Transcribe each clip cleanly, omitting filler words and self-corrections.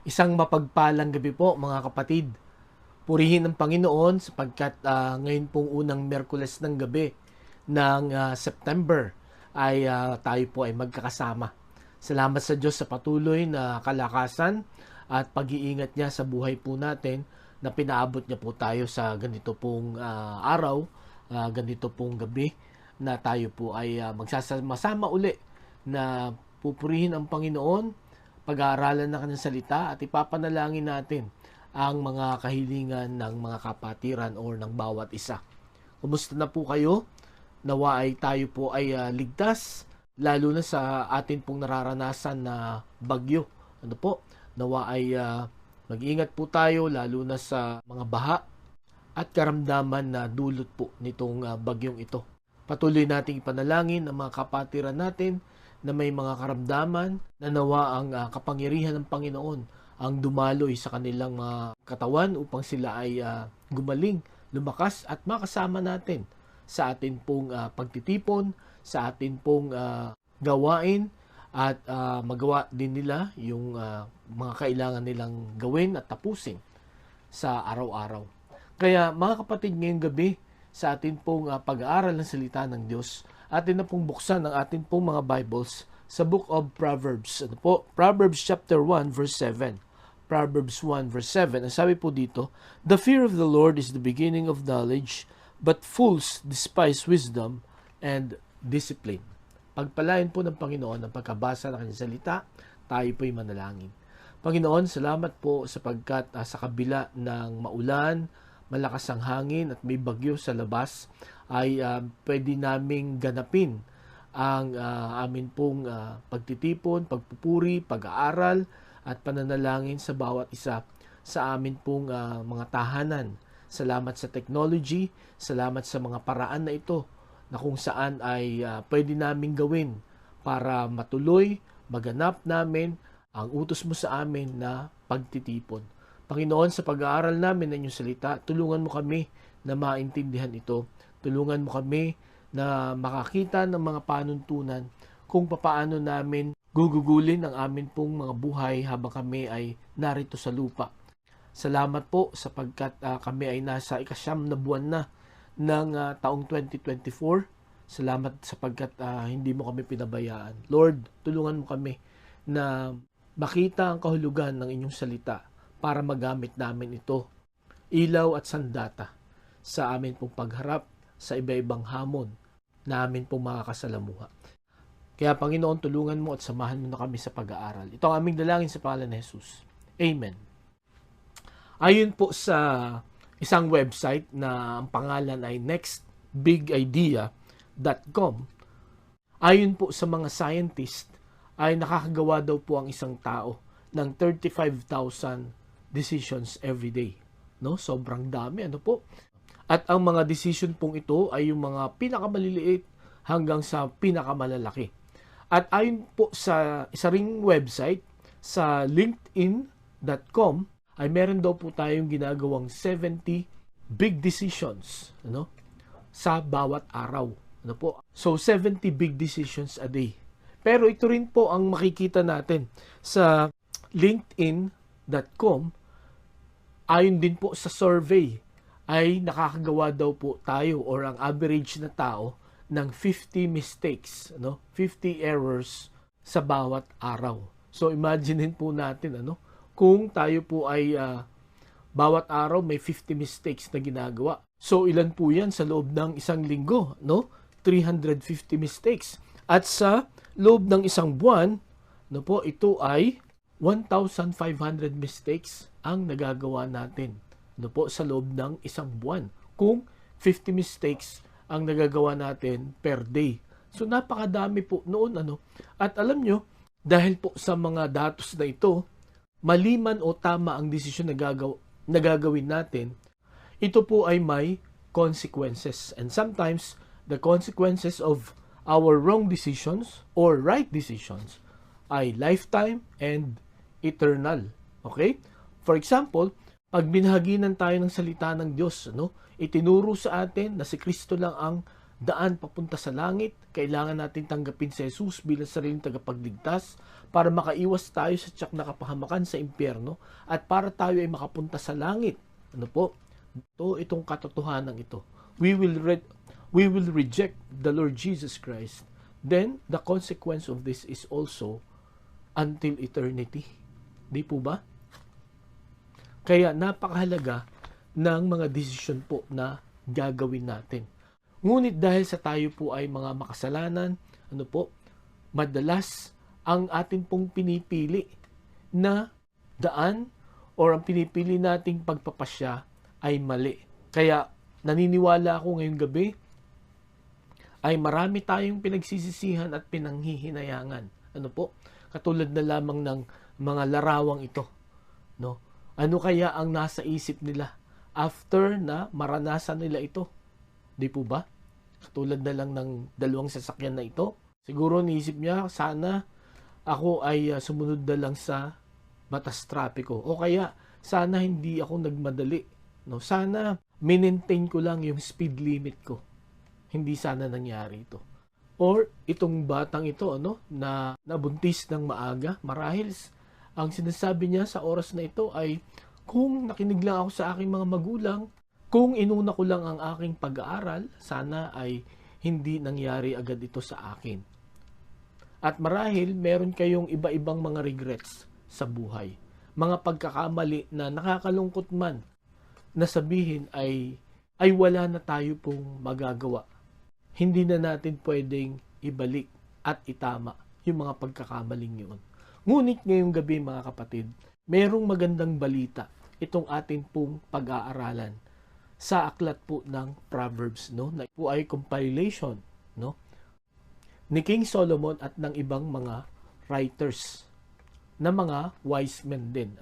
Isang mapagpalang gabi po mga kapatid. Purihin ang Panginoon sapagkat ngayon pong unang Miyerkules ng gabi ng September ay tayo po ay magkakasama. Salamat sa Diyos sa patuloy na kalakasan at pag-iingat niya sa buhay po natin na pinaabot niya po tayo sa ganito pong araw, ganito pong gabi na tayo po ay magsasama-sama uli na pupurihin ang Panginoon, pag-aaralan ng kanyang salita at ipapanalangin natin ang mga kahilingan ng mga kapatiran o ng bawat isa. Kumusta na po kayo? Nawa ay tayo po ay ligtas, lalo na sa atin pong nararanasan na bagyo. Ano po? Nawa ay mag-ingat po tayo lalo na sa mga baha at karamdaman na dulot po nitong bagyong ito. Patuloy nating ipanalangin ang mga kapatiran natin na may mga karamdaman na nawa ang kapangyarihan ng Panginoon ang dumaloy sa kanilang mga katawan upang sila ay gumaling, lumakas at makasama natin sa atin pong pagtitipon, sa atin pong gawain at magawa din nila yung mga kailangan nilang gawin at tapusin sa araw-araw. Kaya mga kapatid, ngayong gabi sa atin pong pag-aaral ng salita ng Diyos, atin na pong buksan ang atin pong mga Bibles sa Book of Proverbs. Ano po? Proverbs chapter 1 verse 7. Proverbs 1 verse 7. Ang sabi po dito, "The fear of the Lord is the beginning of knowledge, but fools despise wisdom and discipline." Pagpalain po ng Panginoon ang pagkabasa ng kanyang salita, tayo po'y manalangin. Panginoon, salamat po sapagkat sa kabila ng maulan, malakas ang hangin at may bagyo sa labas, ay pwede naming ganapin ang amin pong pagtitipon, pagpupuri, pag-aaral at pananalangin sa bawat isa sa amin pong mga tahanan. Salamat sa technology, salamat sa mga paraan na ito na kung saan ay pwede naming gawin para matuloy, maganap namin ang utos mo sa amin na pagtitipon. Panginoon, sa pag-aaral namin ng inyong salita, tulungan mo kami na maintindihan ito. Tulungan mo kami na makakita ng mga panuntunan kung papaano namin gugugulin ang amin pong mga buhay habang kami ay narito sa lupa. Salamat po sapagkat kami ay nasa ikasyam na buwan na ng taong 2024. Salamat sapagkat hindi mo kami pinabayaan. Lord, tulungan mo kami na makita ang kahulugan ng inyong salita para magamit namin ito, ilaw at sandata, sa amin pong pagharap sa iba-ibang hamon na amin pong makakasalamuha. Kaya Panginoon, tulungan mo at samahan mo na kami sa pag-aaral. Ito ang aming dalangin sa pangalan ni Jesus. Amen. Ayon po sa isang website na ang pangalan ay nextbigidea.com, ayon po sa mga scientist, ay nakakagawa daw po ang isang tao ng 35,000 decisions every day. No? Sobrang dami, ano po? At ang mga decision pong ito ay yung mga pinakamaliliit hanggang sa pinakamalalaki. At ayon po sa isa ring website, sa linkedin.com, ay meron daw po tayong ginagawang 70 big decisions, ano? Sa bawat araw. Ano po? So 70 big decisions a day. Pero ito rin po ang makikita natin sa linkedin.com. Ayon din po sa survey, ay nakakagawa daw po tayo or ang average na tao ng 50 mistakes, 50 errors sa bawat araw. So imaginein po natin kung tayo po ay bawat araw may 50 mistakes na ginagawa. So ilan po 'yan sa loob ng isang linggo, 350 mistakes. At sa loob ng isang buwan, ito ay 1,500 mistakes ang nagagawa natin sa loob ng isang buwan. Kung 50 mistakes ang nagagawa natin per day. So napakadami po noon. At alam nyo, dahil po sa mga datos na ito, mali man o tama ang desisyon na gagawin natin, ito po ay may consequences. And sometimes, the consequences of our wrong decisions or right decisions ay lifetime and eternal. Okay? For example, pag binahaginan tayo ng salita ng Diyos, itinuro sa atin na si Kristo lang ang daan papunta sa langit, kailangan natin tanggapin si Jesus bilang sariling tagapagligtas para makaiwas tayo sa tiyak na kapahamakan sa impyerno at para tayo ay makapunta sa langit. Ano po? Itong katotohanan ito. We will reject the Lord Jesus Christ. Then, the consequence of this is also until eternity. Di po ba? Kaya napakahalaga ng mga desisyon po na gagawin natin. Ngunit dahil sa tayo po ay mga makasalanan, madalas ang atin pong pinipili na daan or ang pinipili nating pagpapasya ay mali. Kaya naniniwala ako ngayong gabi ay marami tayong pinagsisisihan at pinanghihinayangan. Katulad na lamang ng mga larawang ito. Ano kaya ang nasa isip nila after na maranasan nila ito? Di po ba? Katulad na lang ng dalawang sasakyan na ito. Siguro niisip niya, sana ako ay sumunod na lang sa batas trapiko. O kaya, sana hindi ako nagmadali. Sana maintain ko lang yung speed limit ko. Hindi sana nangyari ito. Or itong batang ito, na nabuntis ng maaga, marahil ang sinasabi niya sa oras na ito ay, kung nakinig lang ako sa aking mga magulang, kung inuna ko lang ang aking pag-aaral, sana ay hindi nangyari agad ito sa akin. At marahil meron kayong iba-ibang mga regrets sa buhay. Mga pagkakamali na nakakalungkot man na sabihin ay wala na tayo pong magagawa. Hindi na natin pwedeng ibalik at itama yung mga pagkakamaling yun. Ngunit ngayong gabi mga kapatid, merong magandang balita itong ating pong pag-aaralan sa aklat po ng Proverbs, na po ay compilation, ni King Solomon at ng ibang mga writers na mga wise men din,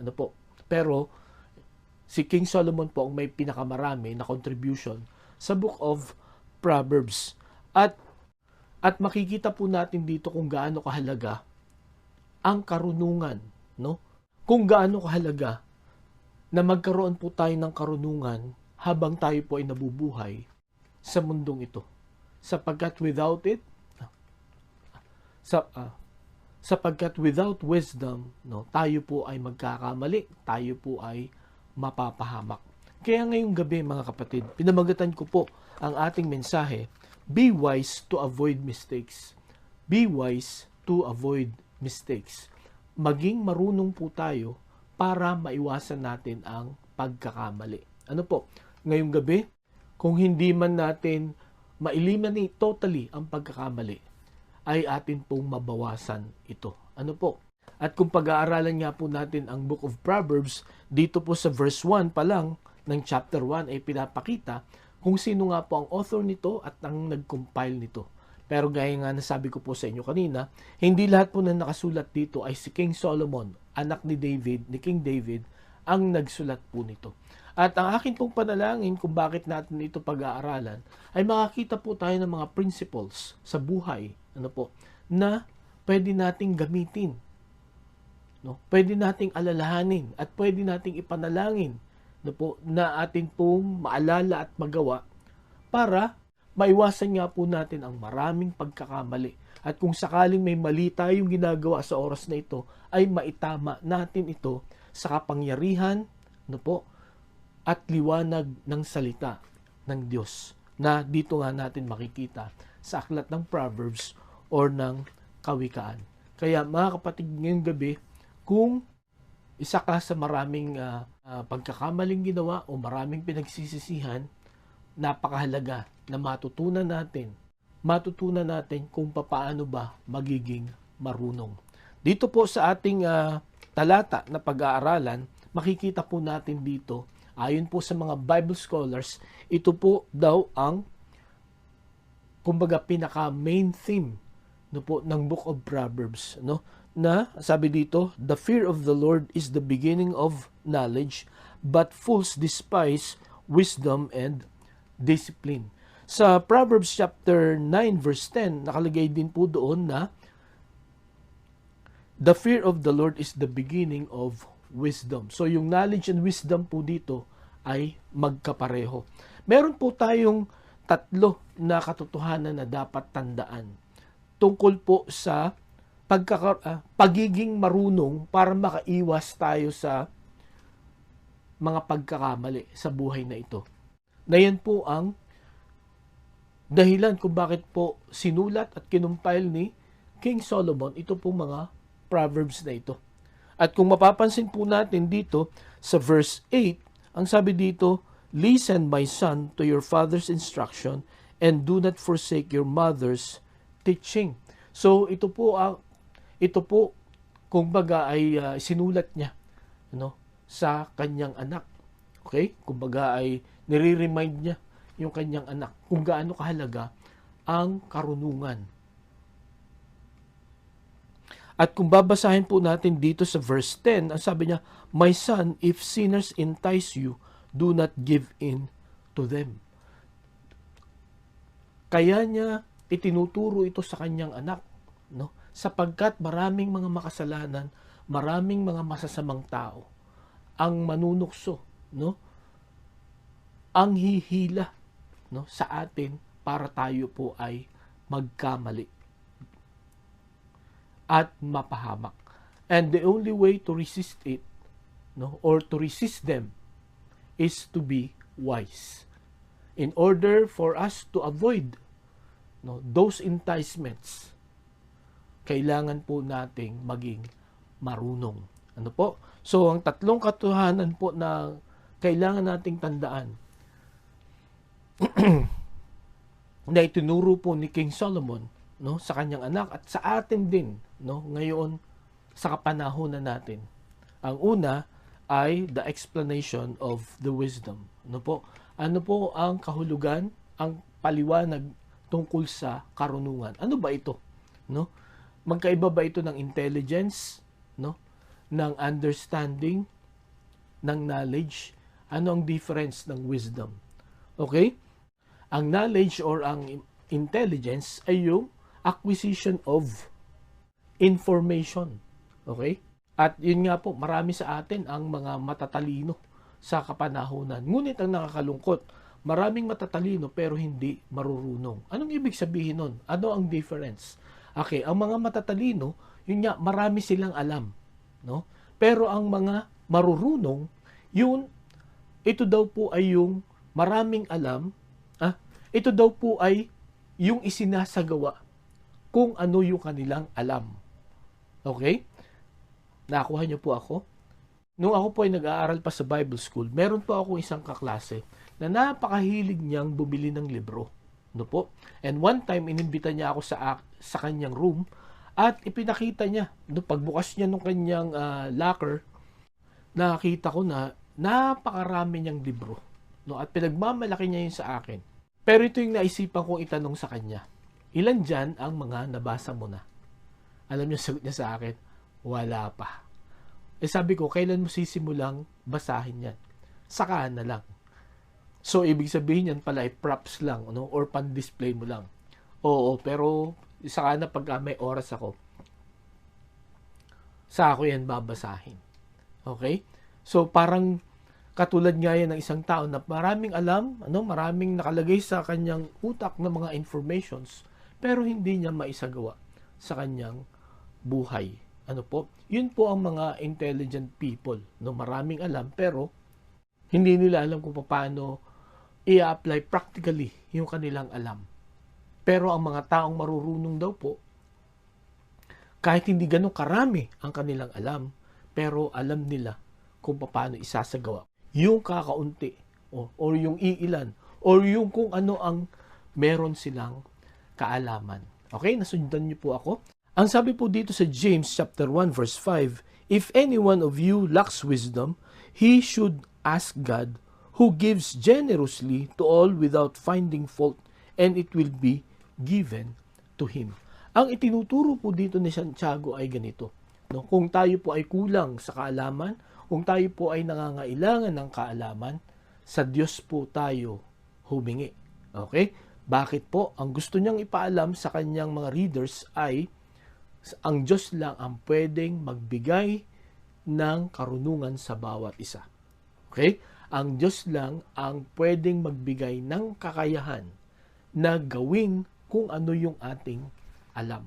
Pero si King Solomon po ang may pinakamarami na contribution sa Book of Proverbs. At makikita po natin dito kung gaano kahalaga ang karunungan, Kung gaano kahalaga na magkaroon po tayo ng karunungan habang tayo po ay nabubuhay sa mundong ito. Sapagkat without wisdom, tayo po ay magkakamali, tayo po ay mapapahamak. Kaya ngayong gabi mga kapatid, pinamagatan ko po ang ating mensahe, be wise to avoid mistakes. Be wise to avoid mistakes. Maging marunong po tayo para maiwasan natin ang pagkakamali. Ngayong gabi, kung hindi man natin ma-eliminate totally ang pagkakamali, ay atin pong mabawasan ito. At kung pag-aaralan nga po natin ang Book of Proverbs, dito po sa verse 1 pa lang ng chapter 1 ay pinapakita kung sino nga po ang author nito at ang nag-compile nito. Pero gaya nga nasabi ko po sa inyo kanina, hindi lahat po na nakasulat dito ay si King Solomon, anak ni King David, ang nagsulat po nito. At ang akin pong panalangin kung bakit natin ito pag-aaralan ay makakita po tayo ng mga principles sa buhay, na pwede nating gamitin, pwede nating alalahanin at pwede nating ipanalangin, na atin pong maalala at magawa para maiwasan nga po natin ang maraming pagkakamali. At kung sakaling may mali tayong ginagawa sa oras na ito, ay maitama natin ito sa kapangyarihan, at liwanag ng salita ng Diyos na dito nga natin makikita sa aklat ng Proverbs or ng Kawikaan. Kaya mga kapatid, ngayong gabi, kung isa ka sa maraming pagkakamaling ginawa o maraming pinagsisisihan, napakahalaga na matutunan natin kung paano ba magiging marunong. Dito po sa ating talata na pag-aaralan, makikita po natin dito, ayon po sa mga Bible scholars, ito po daw ang pinaka-main theme ng Book of Proverbs, na sabi dito, the fear of the Lord is the beginning of knowledge, but fools despise wisdom and discipline. Sa Proverbs chapter 9 verse 10, nakalagay din po doon na the fear of the Lord is the beginning of wisdom. So yung knowledge and wisdom po dito ay magkapareho. Meron po tayong tatlo na katotohanan na dapat tandaan tungkol po sa pagiging marunong para makaiwas tayo sa mga pagkakamali sa buhay na ito. Na yan po ang dahilan kung bakit po sinulat at kinumpile ni King Solomon ito po mga Proverbs na ito. At kung mapapansin po natin dito sa verse 8, ang sabi dito, "Listen, my son, to your father's instruction and do not forsake your mother's teaching." So ito po kumbaga ay sinulat niya sa kanyang anak. Okay? Kumbaga ay nire-remind niya yung kanyang anak kung gaano kahalaga ang karunungan. At kung babasahin po natin dito sa verse 10, ang sabi niya, "My son, if sinners entice you, do not give in to them." Kaya niya itinuturo ito sa kanyang anak, sapagkat maraming mga makasalanan, maraming mga masasamang tao ang manunukso, ang hihila sa atin para tayo po ay magkamali at mapahamak. And the only way to resist it, or to resist them, is to be wise. In order for us to avoid those enticements, kailangan po nating maging marunong. So, ang tatlong katotohanan po na kailangan nating tandaan na itinuro po ni King Solomon sa kanyang anak at sa atin din ngayon sa kapanahonan natin. Ang una ay the explanation of the wisdom. Ano po ang kahulugan, ang paliwanag tungkol sa karunungan? Ano ba ito? Magkaiba ba ito ng intelligence, ng understanding, ng knowledge? Ano ang difference ng wisdom? Okay? Ang knowledge or ang intelligence ay yung acquisition of information. Okay? At yun nga po, marami sa atin ang mga matatalino sa kapanahunan. Ngunit ang nakakalungkot, maraming matatalino pero hindi marurunong. Anong ibig sabihin nun? Ano ang difference? Okay, ang mga matatalino, yun nga, marami silang alam. Pero ang mga marurunong, ito daw po ay yung maraming alam, ito daw po ay yung isinasagawa kung ano yung kanilang alam. Okay? Nakuha niyo po ako? Nung ako po ay nag-aaral pa sa Bible School, meron po ako isang kaklase na napakahilig niyang bumili ng libro. And one time, inimbita niya ako sa kanyang room at ipinakita niya. Pagbukas niya nung kanyang locker, nakita ko na napakarami niyang libro. At pinagmamalaki niya yun sa akin. Pero ito yung naisipan kong itanong sa kanya. Ilan dyan ang mga nabasa mo na? Alam niyo, sagot niya sa akin, wala pa. Sabi ko, kailan mo sisimulang basahin yan? Saka na lang. So, ibig sabihin yan pala ay props lang, or pan-display mo lang. Oo, pero saka na pag may oras ako, saka ko yan babasahin. Okay? So, parang katulad nga yan ng isang tao na maraming alam, maraming nakalagay sa kanyang utak na mga informations, pero hindi niya maisagawa sa kanyang buhay. Yun po ang mga intelligent people. Maraming alam, pero hindi nila alam kung paano i-apply practically yung kanilang alam. Pero ang mga taong marurunong daw po, kahit hindi ganun karami ang kanilang alam, pero alam nila kung paano isasagawa yung kakaunti or yung iilan or yung kung ano ang meron silang kaalaman. Okay, nasundan niyo po ako. Ang sabi po dito sa James chapter 1 verse 5, "If any one of you lacks wisdom, he should ask God, who gives generously to all without finding fault, and it will be given to him." Ang itinuturo po dito ni Santiago ay ganito. Kung tayo po ay kulang sa kaalaman, kung tayo po ay nangangailangan ng kaalaman, sa Diyos po tayo humingi. Okay? Bakit po? Ang gusto niyang ipaalam sa kanyang mga readers ay ang Diyos lang ang pwedeng magbigay ng karunungan sa bawat isa. Okay? Ang Diyos lang ang pwedeng magbigay ng kakayahan na gawin kung ano yung ating alam.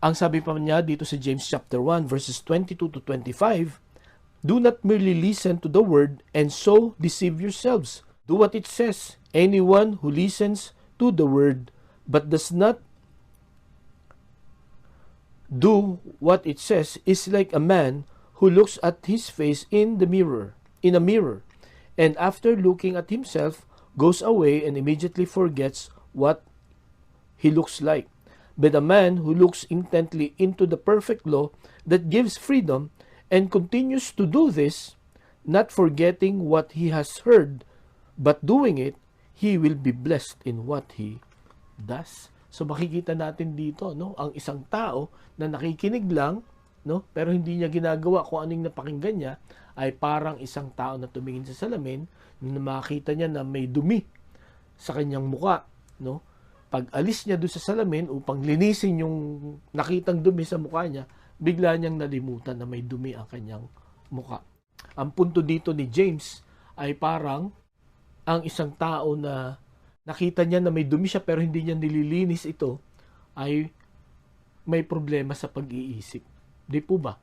Ang sabi pa niya dito sa James chapter 1 verses 22 to 25, do not merely listen to the word and so deceive yourselves. Do what it says. Anyone who listens to the word but does not do what it says is like a man who looks at his face in a mirror, and after looking at himself, goes away and immediately forgets what he looks like. But a man who looks intently into the perfect law that gives freedom and continues to do this, not forgetting what he has heard, but doing it, he will be blessed in what he does. So makikita natin dito, no, ang isang tao na nakikinig lang, no, pero hindi niya ginagawa kung anong napakinggan niya, ay parang isang tao na tumingin sa salamin, na makita niya na may dumi sa kanyang muka, no. Pag alis niya doon sa salamin upang linisin yung nakitang dumi sa mukha niya, bigla niyang nalimutan na may dumi ang kanyang muka. Ang punto dito ni James ay parang ang isang tao na nakita niya na may dumi siya pero hindi niya nililinis ito, ay may problema sa pag-iisip. Di po ba?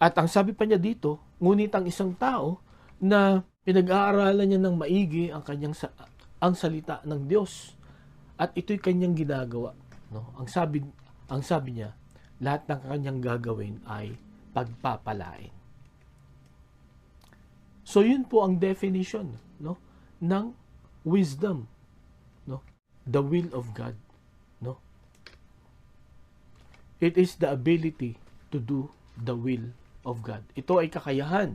At ang sabi pa niya dito, ngunit ang isang tao na pinag-aaralan niya ng maigi ang salita ng Diyos at ito'y kanyang ginagawa, no? Ang sabi niya, lahat ng kanyang gagawin ay pagpapalain. So yun po ang definition, no, ng wisdom, no? The will of God, no? It is the ability to do the will of God. Ito ay kakayahan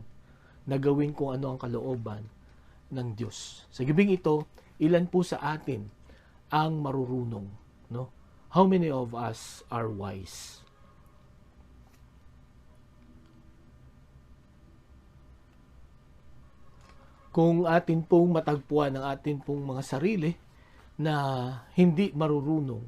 na gawin kung ano ang kalooban ng Diyos. Sa gabing ito, ilan po sa atin ang marurunong, no? How many of us are wise? Kung atin pong matagpuan ang atin pong mga sarili na hindi marurunong,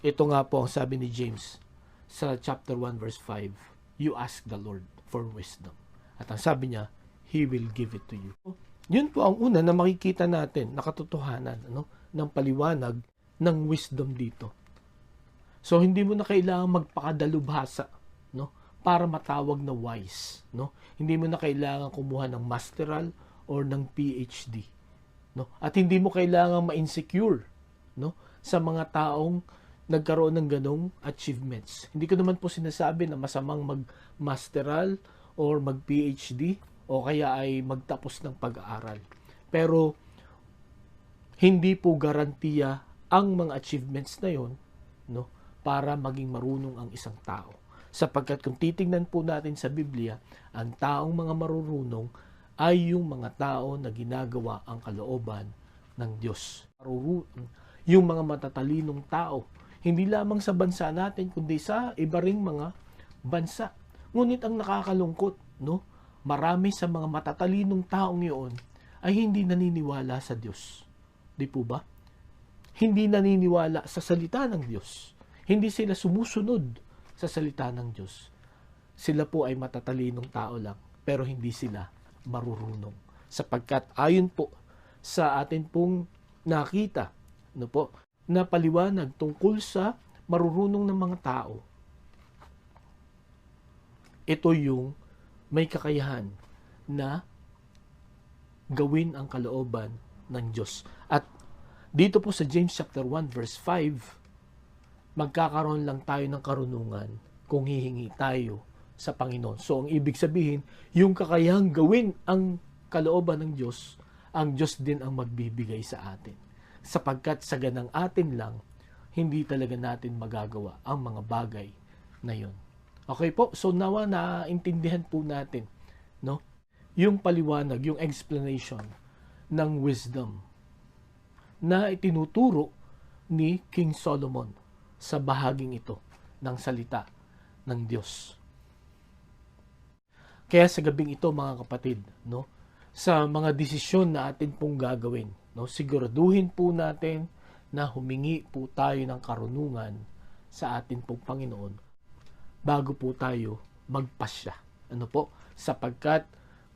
ito nga po ang sabi ni James sa chapter 1 verse 5, you ask the Lord for wisdom. At ang sabi niya, He will give it to you. Yun po ang una na makikita natin, na katotohanan, ano, ng paliwanag ng wisdom dito. So hindi mo na kailangan magpakadalubhasa, no, para matawag na wise, no? Hindi mo na kailangan kumuha ng masteral or ng PhD, no? At hindi mo kailangan ma-insecure, no, sa mga taong nagkaroon ng ganong achievements. Hindi ko naman po sinasabi na masamang mag-masteral or mag-PhD o kaya ay magtapos ng pag-aaral. Pero hindi po garantiya ang mga achievements na yon, no, para maging marunong ang isang tao. Sapagkat kung titingnan po natin sa Biblia, ang taong mga marurunong ay yung mga tao na ginagawa ang kalooban ng Diyos. Yung mga matatalinong tao, hindi lamang sa bansa natin, kundi sa iba ring mga bansa. Ngunit ang nakakalungkot, no, marami sa mga matatalinong taong iyon ay hindi naniniwala sa Diyos. Di po ba? Hindi naniniwala sa salita ng Diyos. Hindi sila sumusunod sa salita ng Diyos. Sila po ay matatalinong tao lang, pero hindi sila marurunong. Sapagkat ayon po sa atin pong nakita, no po, na paliwanag tungkol sa marurunong ng mga tao, ito yung may kakayahan na gawin ang kalooban ng Diyos. At dito po sa James chapter 1 verse 5, magkakaroon lang tayo ng karunungan kung hihingi tayo sa Panginoon. So ang ibig sabihin, yung kakayahang gawin ang kalooban ng Diyos, ang Diyos din ang magbibigay sa atin. Sapagkat sa ganang atin lang, hindi talaga natin magagawa ang mga bagay na yon. Okay po, so nawa naintindihan po natin, no, yung paliwanag, yung explanation ng wisdom na itinuturo ni King Solomon sa bahaging ito ng salita ng Diyos. Kaya sa gabing ito, mga kapatid, no, sa mga desisyon na atin pong gagawin, no, siguraduhin po natin na humingi po tayo ng karunungan sa atin pong Panginoon bago po tayo magpasya. Ano po? Sapagkat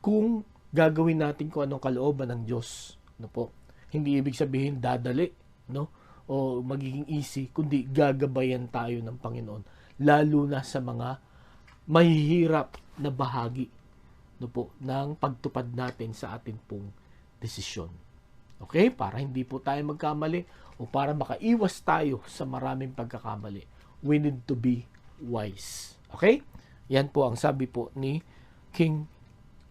kung gagawin natin kung anong kalooban ng Diyos, ano po, hindi ibig sabihin dadali no? O magiging easy, kundi gagabayan tayo ng Panginoon, lalo na sa mga mahihirap na bahagi, no po, ng pagtupad natin sa atin pong desisyon. Okay? Para hindi po tayo magkamali o para makaiwas tayo sa maraming pagkakamali, we need to be wise. Okay? Yan po ang sabi po ni King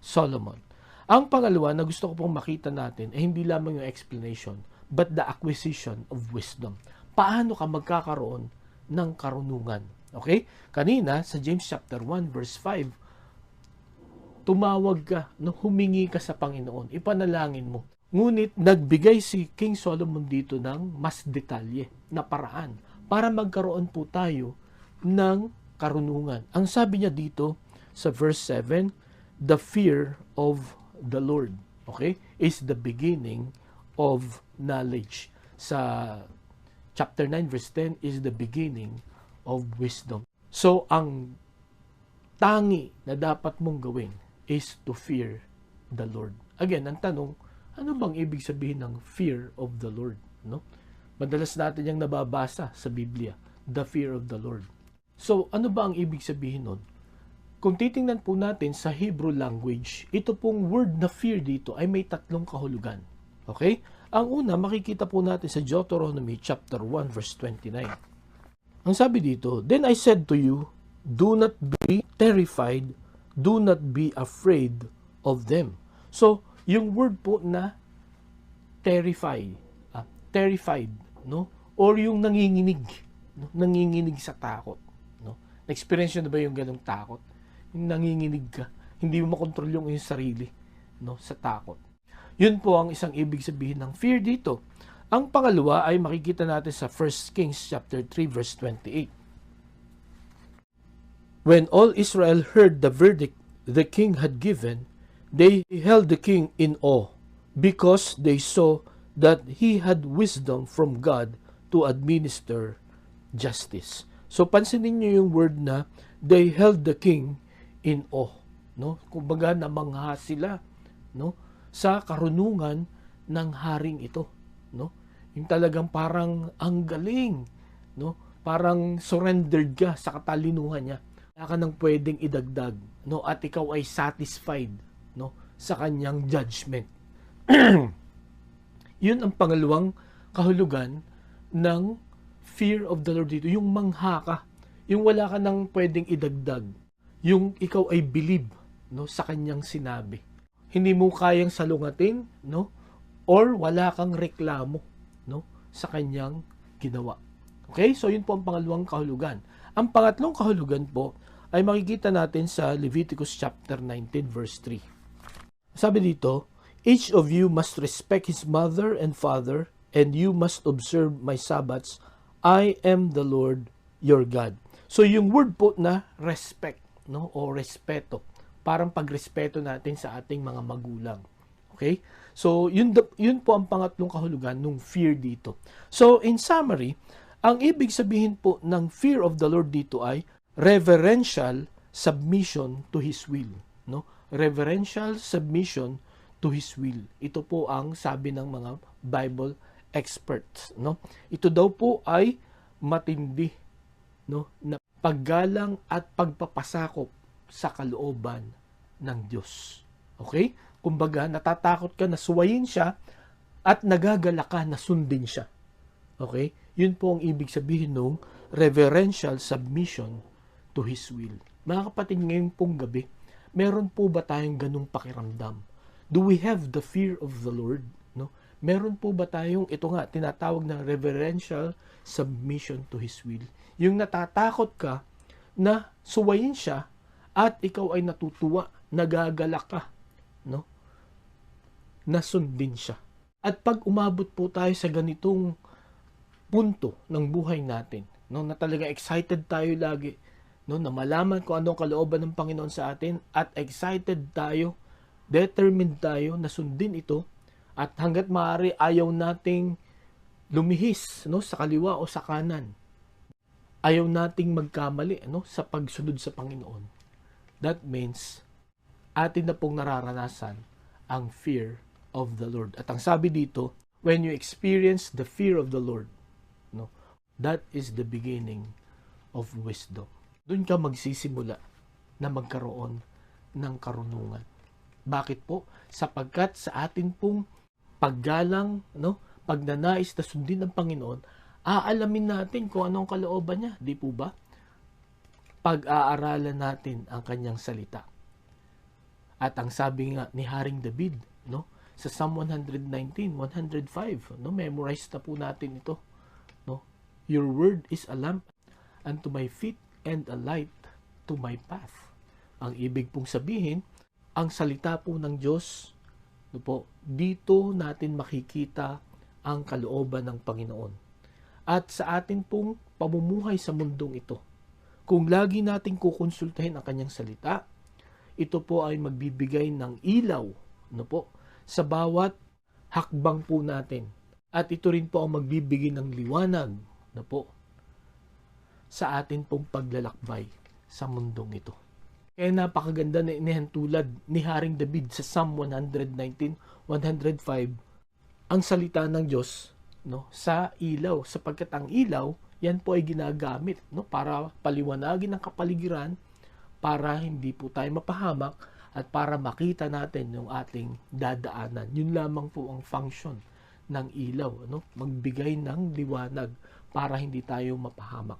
Solomon. Ang pangalawa na gusto ko pong makita natin ay hindi lamang yung explanation, but the acquisition of wisdom. Paano ka magkakaroon ng karunungan? Okay? Kanina, sa James chapter 1, verse 5, tumawag ka, no, humingi ka sa Panginoon, ipanalangin mo. Ngunit, nagbigay si King Solomon dito ng mas detalye na paraan para magkaroon po tayo ng karunungan. Ang sabi niya dito sa verse 7, the fear of the Lord, okay, is the beginning of knowledge. Sa chapter 9 verse 10 is the beginning of wisdom. So, ang tangi na dapat mong gawin is to fear the Lord. Again, ang tanong, ano bang ibig sabihin ng fear of the Lord? No? Madalas natin yung nababasa sa Biblia, the fear of the Lord. So, ano ba ang ibig sabihin nun? Kung titingnan po natin sa Hebrew language, ito pong word na fear dito ay may tatlong kahulugan. Okay? Ang una, makikita po natin sa Deuteronomy chapter 1 verse 29. Ang sabi dito, then I said to you, do not be terrified, do not be afraid of them. So, yung word po na terrified, no? Or yung nanginginig, no? Nanginginig sa takot, no? Na-experience nyo na ba yung ganong takot? Yung nanginginig ka, hindi mo makontrol yung sarili, no? Sa takot. Yun po ang isang ibig sabihin ng fear dito. Ang pangalawa ay makikita natin sa 1 Kings chapter 3 verse 28. When all Israel heard the verdict the king had given, they held the king in awe, because they saw that he had wisdom from God to administer justice. So pansinin niyo yung word na they held the king in awe, no? Kumbaga namangha sila, no, sa karunungan ng haring ito, no? Yung talagang parang ang galing, no? Parang surrendered ka sa katalinuhan niya. Wala ka nang pwedeng idagdag, no? At ikaw ay satisfied, no, sa kanyang judgment. Yun ang pangalawang kahulugan ng fear of the Lord dito, yung mangha ka, yung wala ka nang pwedeng idagdag, yung ikaw ay believe, no, sa kanyang sinabi. Hindi mo kayang salungatin, no, or wala kang reklamo, no, sa kanyang ginawa. Okay? So yun po ang pangalawang kahulugan. Ang pangatlong kahulugan po ay makikita natin sa Leviticus chapter 19 verse 3. Sabi dito, each of you must respect his mother and father, and you must observe my Sabbaths. I am the Lord your God. So yung word po na respect, no, o respeto, parang pagrespeto natin sa ating mga magulang. Okay? So yun po ang pangatlong kahulugan ng fear dito. So in summary, ang ibig sabihin po ng fear of the Lord dito ay reverential submission to His will, no? Reverential submission to His will. Ito po ang sabi ng mga Bible experts, no? Ito daw po ay matindi, no, na paggalang at pagpapasakop sa kalooban ng Diyos. Okay? Kumbaga, natatakot ka na suwayin siya at nagagala ka na sundin siya. Okay? Yun po ang ibig sabihin ng reverential submission to His will. Mga kapatid, ngayon pong gabi, meron po ba tayong ganung pakiramdam? Do we have the fear of the Lord? No? Meron po ba tayong, ito nga, tinatawag na reverential submission to His will? Yung natatakot ka na suwayin siya at ikaw ay natutuwa, nagagalak ka, no? Nasundin siya. At pag umabot po tayo sa ganitong punto ng buhay natin, no, na talaga excited tayo lagi, no, na malaman kung ano ang kalooban ng Panginoon sa atin, at excited tayo, determined tayo na sundin ito, at hanggat maaari ayaw nating lumihis, no, sa kaliwa o sa kanan. Ayaw nating magkamali, no, sa pagsunod sa Panginoon. That means atin na pong nararanasan ang fear of the Lord. At ang sabi dito, When you experience the fear of the Lord, no, that is the beginning of wisdom. Doon ka magsisimula na magkaroon ng karunungan. Bakit po? Sapagkat sa atin pong paggalang, no, pagnanais na sundin ng Panginoon, aalamin natin kung anong kalooban niya, di po ba? Pag-aaralan natin ang kanyang salita. At ang sabi nga ni Haring David, no, sa Psalm 119, 105, no, memorize na po natin ito, no. Your word is a lamp unto my feet and a light to my path. Ang ibig pong sabihin, ang salita po ng Diyos, no po, dito natin makikita ang kalooban ng Panginoon. At sa atin pong pamumuhay sa mundong ito, kung lagi nating kukonsultahin ang kanyang salita, ito po ay magbibigay ng ilaw, no po, sa bawat hakbang po natin. At ito rin po ang magbibigay ng liwanag, no po, sa atin pong paglalakbay sa mundong ito. Kaya napakaganda na inihantulad ni Haring David sa Psalm 119, 105, ang salita ng Diyos, no, sa ilaw, sapagkat ang ilaw, yan po ay ginagamit, no, para paliwanagin ang kapaligiran, para hindi po tayo mapahamak, at para makita natin yung ating dadaanan. Yun lamang po ang function ng ilaw, no, magbigay ng liwanag para hindi tayo mapahamak.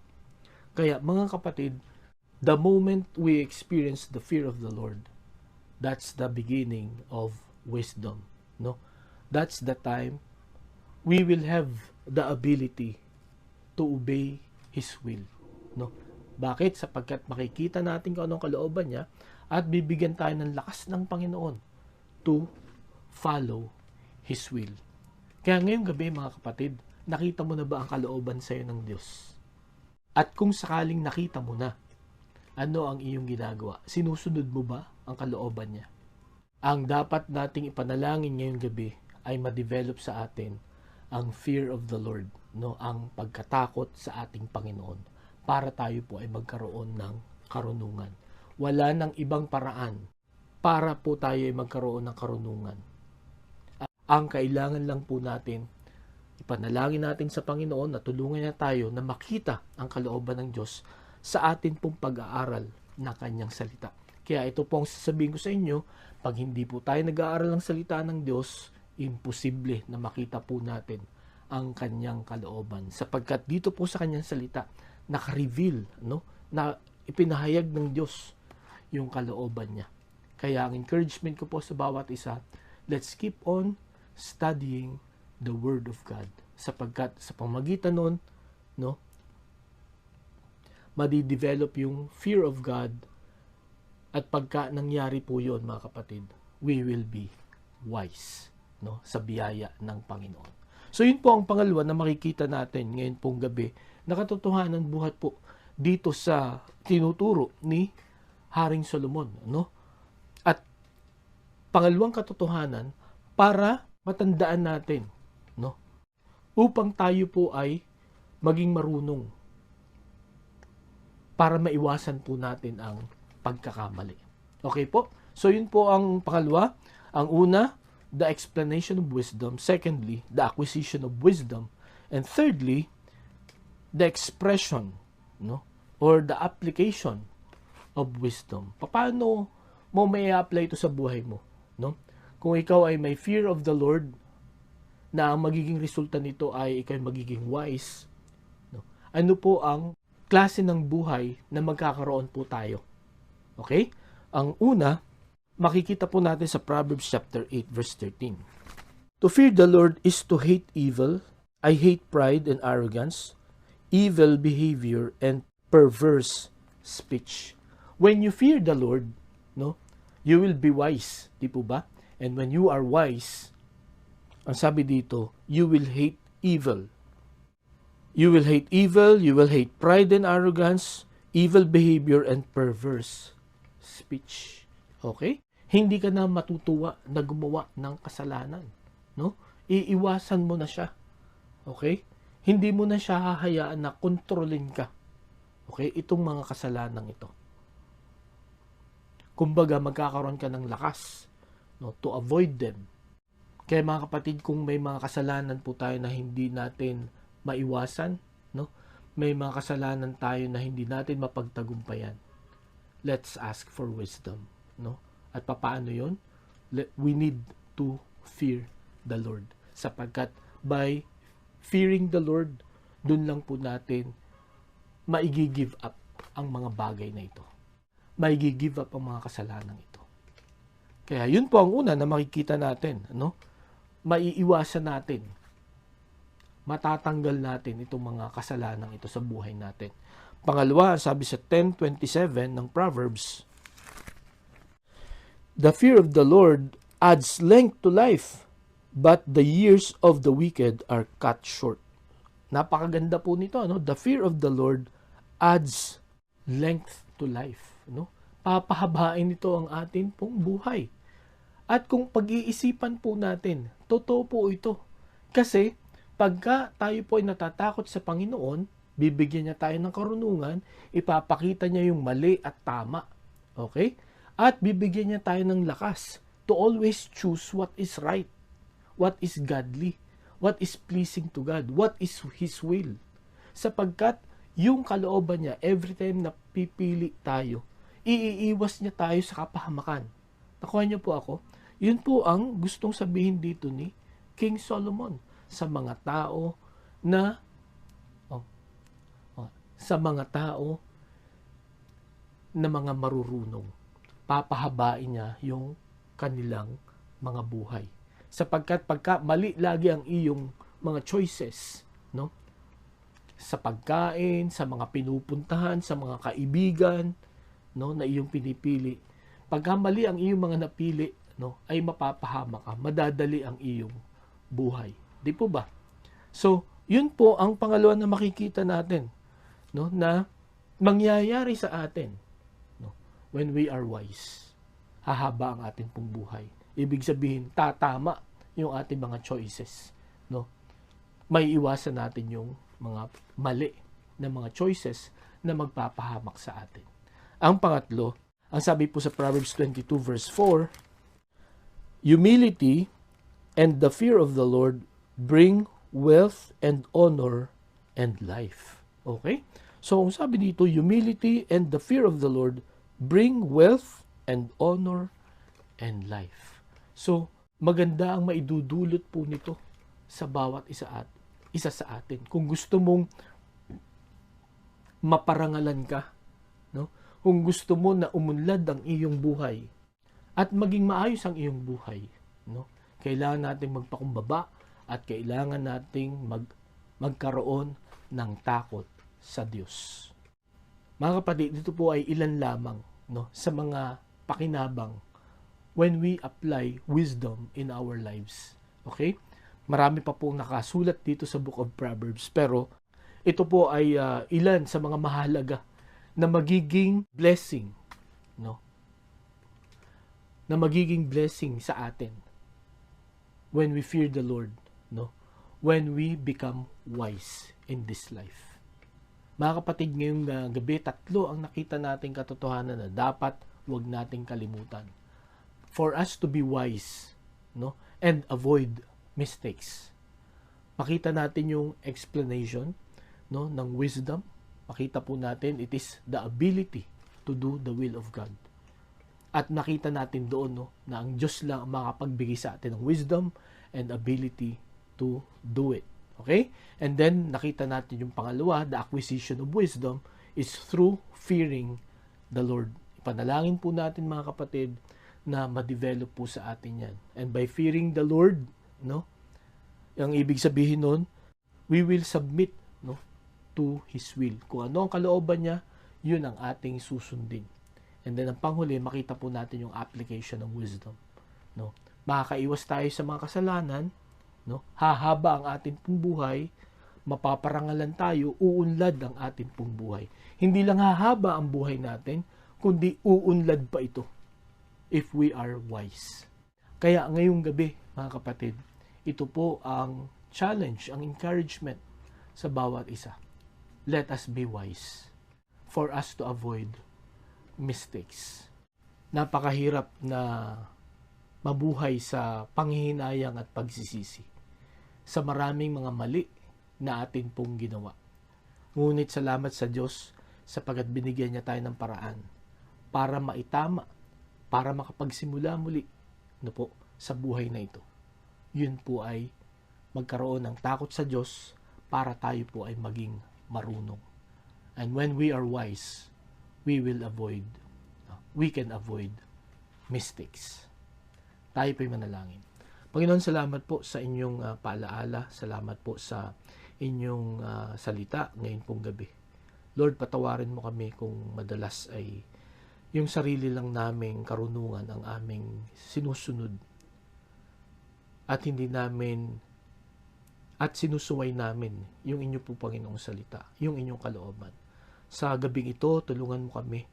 Kaya mga kapatid, the moment we experience the fear of the Lord, that's the beginning of wisdom, no? That's the time we will have the ability to obey His will, no? Bakit? Sapagkat makikita natin kung anong kalooban niya at bibigyan tayo ng lakas ng Panginoon to follow His will. Kaya ngayong gabi mga kapatid, nakita mo na ba ang kalooban sa iyo ng Diyos? At kung sakaling nakita mo na, ano ang iyong ginagawa? Sinusunod mo ba ang kalooban niya? Ang dapat nating ipanalangin ngayong gabi ay ma-develop sa atin ang fear of the Lord, no? Ang pagkatakot sa ating Panginoon, para tayo po ay magkaroon ng karunungan. Wala nang ibang paraan para po tayo ay magkaroon ng karunungan. Ang kailangan lang po natin, ipanalangin natin sa Panginoon na tulungan niya tayo na makita ang kalooban ng Diyos sa atin pong pag-aaral ng kanyang salita. Kaya ito po ang sasabihin ko sa inyo, pag hindi po tayo nag-aaral ng salita ng Diyos, imposible na makita po natin ang kanyang kalooban. Sapagkat dito po sa kanyang salita, naka-reveal, no, na ipinahayag ng Diyos yung kalooban niya. Kaya ang encouragement ko po sa bawat isa, let's keep on studying the Word of God. Sapagkat sa pamagitan nun, no, madi-develop yung fear of God, at pagka nangyari po yun mga kapatid, we will be wise, no, sa biyaya ng Panginoon. So yun po ang pangalawa na makikita natin ngayon pong gabi, na katotohanan buhat po dito sa tinuturo ni Haring Solomon, no? At pangalawang katotohanan, para matandaan natin, no, upang tayo po ay maging marunong, para maiwasan po natin ang pagkakamali. Okay po? So yun po ang pangalawa. Ang una, the explanation of wisdom. Secondly, the acquisition of wisdom. And thirdly, the expression, no, or the application of wisdom. Paano mo may apply ito sa buhay mo, no? Kung ikaw ay may fear of the Lord, na ang magiging resulta nito ay ikaw magiging wise, no? Ano po ang klase ng buhay na magkakaroon po tayo? Okay? Ang una, makikita po natin sa Proverbs chapter 8 verse 13. To fear the Lord is to hate evil. I hate pride and arrogance, evil behavior and perverse speech. When you fear the Lord, no, you will be wise, di po ba? And when you are wise, ang sabi dito, you will hate evil. You will hate evil, you will hate pride and arrogance, evil behavior and perverse speech. Okay? Hindi ka na matutuwa na gumawa ng kasalanan, no? Iiwasan mo na siya. Okay? Hindi mo na siya hahayaan na kontrolin ka. Okay? Itong mga kasalanan ito. Kumbaga, magkakaroon ka ng lakas, no, to avoid them. Kaya mga kapatid, kung may mga kasalanan po tayo na hindi natin maiwasan, no? May mga kasalanan tayo na hindi natin mapagtagumpayan. Let's ask for wisdom, no? At papaano 'yon? We need to fear the Lord. Sapagkat by fearing the Lord, dun lang po natin maigi-give up ang mga bagay na ito. Maigi-give up ang mga kasalanan ito. Kaya yun po ang una na makikita natin, no? Maiiwasan natin, matatanggal natin itong mga kasalanan ito sa buhay natin. Pangalawa, sabi sa 10:27 ng Proverbs, the fear of the Lord adds length to life, but the years of the wicked are cut short. Napakaganda po nito, no? The fear of the Lord adds length to life, no? Papahabain nito ang atin pong buhay. At kung pag-iisipan po natin, totoo po ito. Kasi pagka tayo po ay natatakot sa Panginoon, bibigyan niya tayo ng karunungan, ipapakita niya yung mali at tama. Okay? At bibigyan niya tayo ng lakas to always choose what is right, what is godly, what is pleasing to God, what is His will. Sapagkat yung kalooban niya, every time na pipili tayo, iiiwas niya tayo sa kapahamakan. Nakuha niyo po ako? Yun po ang gustong sabihin dito ni King Solomon sa mga tao na mga marurunong. Papahabain niya yung kanilang mga buhay. Sapagkat pagka mali lagi ang iyong mga choices, no? Sa pagkain, sa mga pinupuntahan, sa mga kaibigan, no, na iyong pinipili. Pagka mali ang iyong mga napili, no, ay mapapahama ka, madadali ang iyong buhay. Di po ba? So, yun po ang pangalawa na makikita natin, no, na mangyayari sa atin, no, when we are wise. Hahaba ang ating pong buhay. Ibig sabihin, tatama yung ating mga choices, no. May iwasan natin yung mga mali na mga choices na magpapahamak sa atin. Ang pangatlo, ang sabi po sa Proverbs 22 verse 4, humility and the fear of the Lord bring wealth and honor and life. Okay? So, ang sabi dito, humility and the fear of the Lord bring wealth and honor and life. So, maganda ang maidudulot po nito sa bawat isa sa atin. Kung gusto mong maparangalan ka, no? Kung gusto mo na umunlad ang iyong buhay at maging maayos ang iyong buhay, no? Kailangan nating magpakumbaba at kailangan nating magkaroon ng takot sa Diyos. Mga kapatid, dito po ay ilan lamang, no, sa mga pakinabang when we apply wisdom in our lives. Okay? Marami pa pong nakasulat dito sa Book of Proverbs, pero ito po ay ilan sa mga mahalaga na magiging blessing, no? Na magiging blessing sa atin when we fear the Lord, no? When we become wise in this life. Mga kapatid, ngayong gabi, tatlo ang nakita nating katotohanan na dapat wag nating kalimutan. For us to be wise, no? And avoid mistakes. Makita natin yung explanation, no, ng wisdom. Makita po natin, it is the ability to do the will of God. At nakita natin doon, no, na ang Diyos lang ang makapagbigay sa atin ng wisdom and ability to do it. Okay? And then, nakita natin yung pangalawa, the acquisition of wisdom is through fearing the Lord. Ipanalangin po natin, mga kapatid, na ma-develop po sa atin yan. And by fearing the Lord, no, ang ibig sabihin nun, we will submit, no, to His will. Kung ano ang kalooban niya, yun ang ating susundin. And then, ang panghuli, makita po natin yung application ng wisdom. No? Makakaiwas tayo sa mga kasalanan, no? Hahaba ang ating pong buhay, mapaparangalan tayo, uunlad ang ating pong buhay. Hindi lang hahaba ang buhay natin, kundi uunlad pa ito if we are wise. Kaya ngayong gabi, mga kapatid, ito po ang challenge, ang encouragement sa bawat isa. Let us be wise for us to avoid mistakes. Napakahirap na mabuhay sa panghihinayang at pagsisisi sa maraming mga mali na atin pong ginawa. Ngunit salamat sa Diyos sapagkat binigyan niya tayo ng paraan para maitama, para makapagsimula muli sa buhay na ito. Yun po ay magkaroon ng takot sa Diyos para tayo po ay maging marunong. And when we are wise, we can avoid mistakes. Tayo po'y manalangin. Panginoon, salamat po sa inyong paalaala. Salamat po sa inyong salita ngayon pong gabi. Lord, patawarin mo kami kung madalas ay yung sarili lang naming karunungan ang aming sinusunod at hindi namin at sinusuway namin yung inyo po Panginoong salita, yung inyong kalooban. Sa gabing ito, tulungan mo kami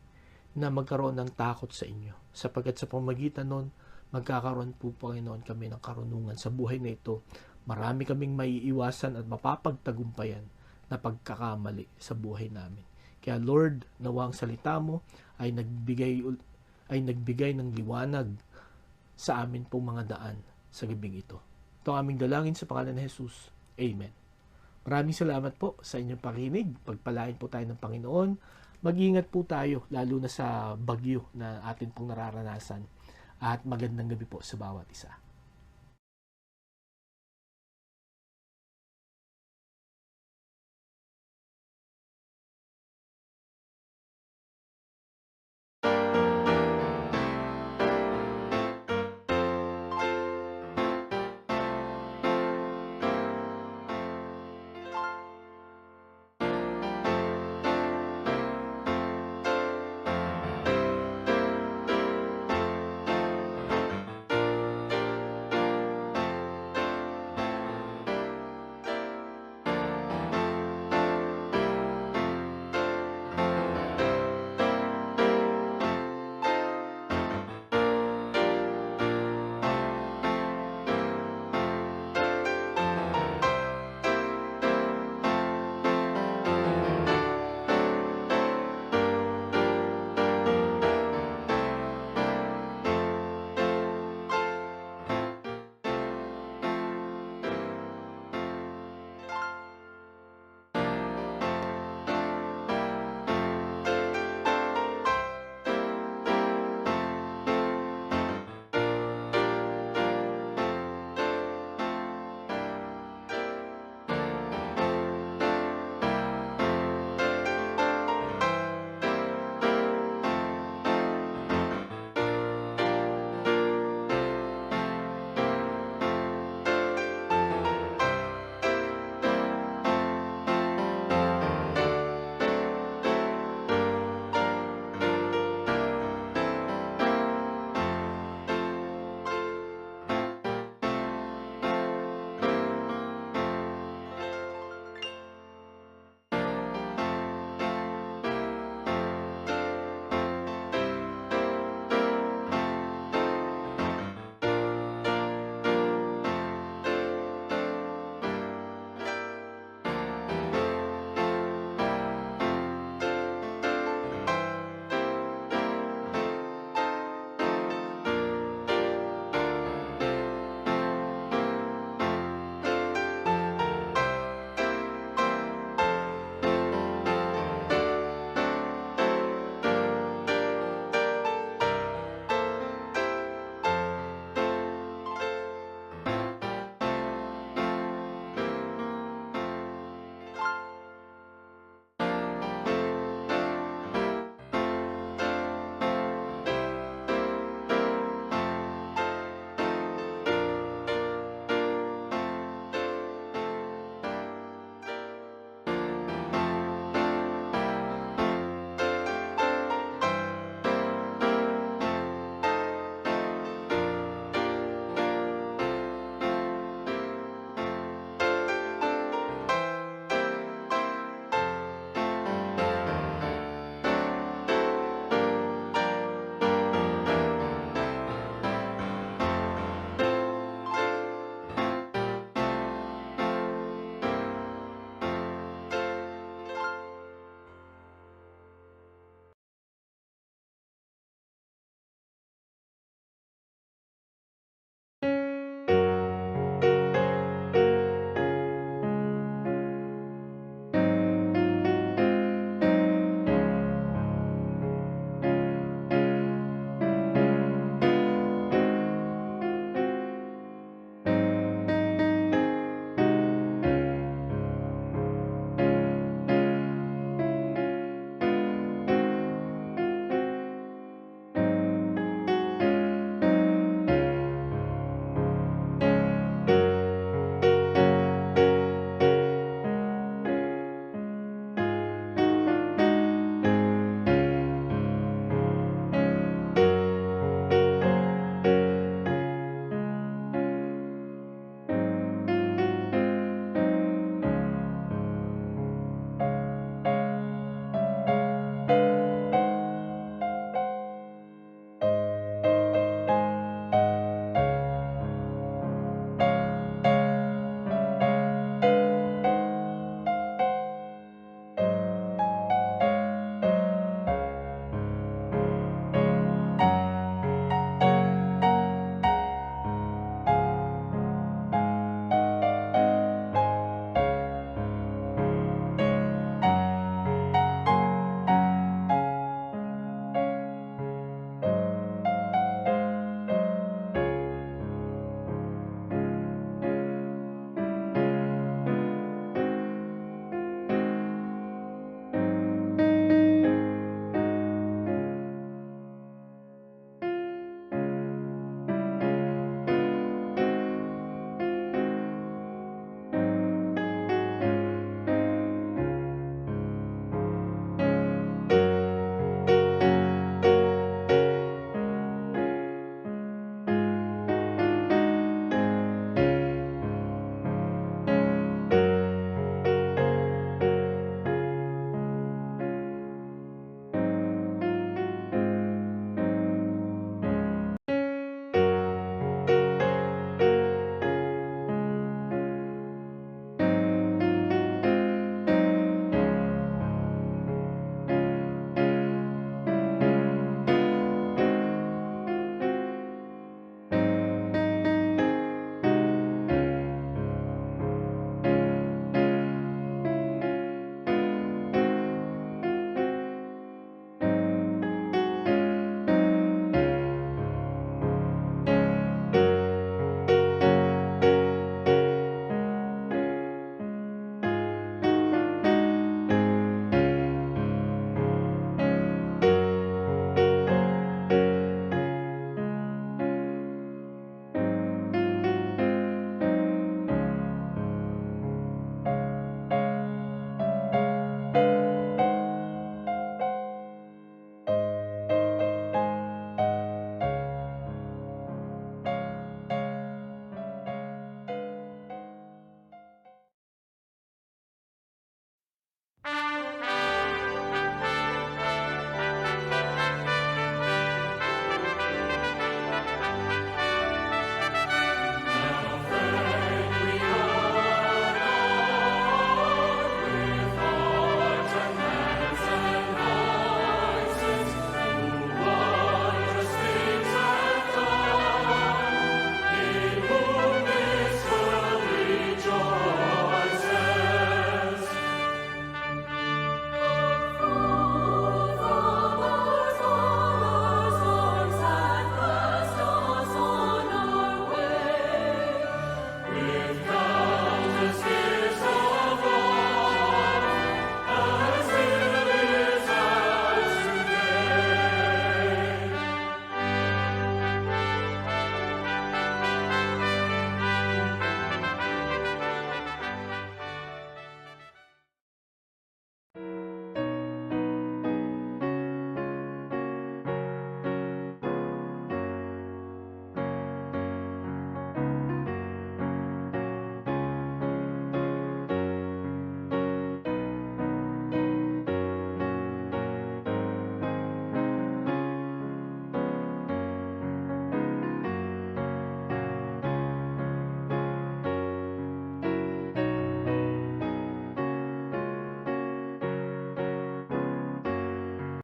na magkaroon ng takot sa inyo. Sapagkat sa pamagitan nun, magkakaroon po Panginoon kami ng karunungan sa buhay na ito. Marami kaming maiiwasan at mapapagtagumpayan na pagkakamali sa buhay namin. Kaya Lord, nawa ang salita mo ay nagbigay ng liwanag sa amin pong mga daan sa gabing ito. Ito ang aming dalangin sa pangalan ni Jesus. Amen. Maraming salamat po sa inyong pakinig. Pagpalain po tayo ng Panginoon. Mag-ingat po tayo, lalo na sa bagyo na atin pong nararanasan. At magandang gabi po sa bawat isa.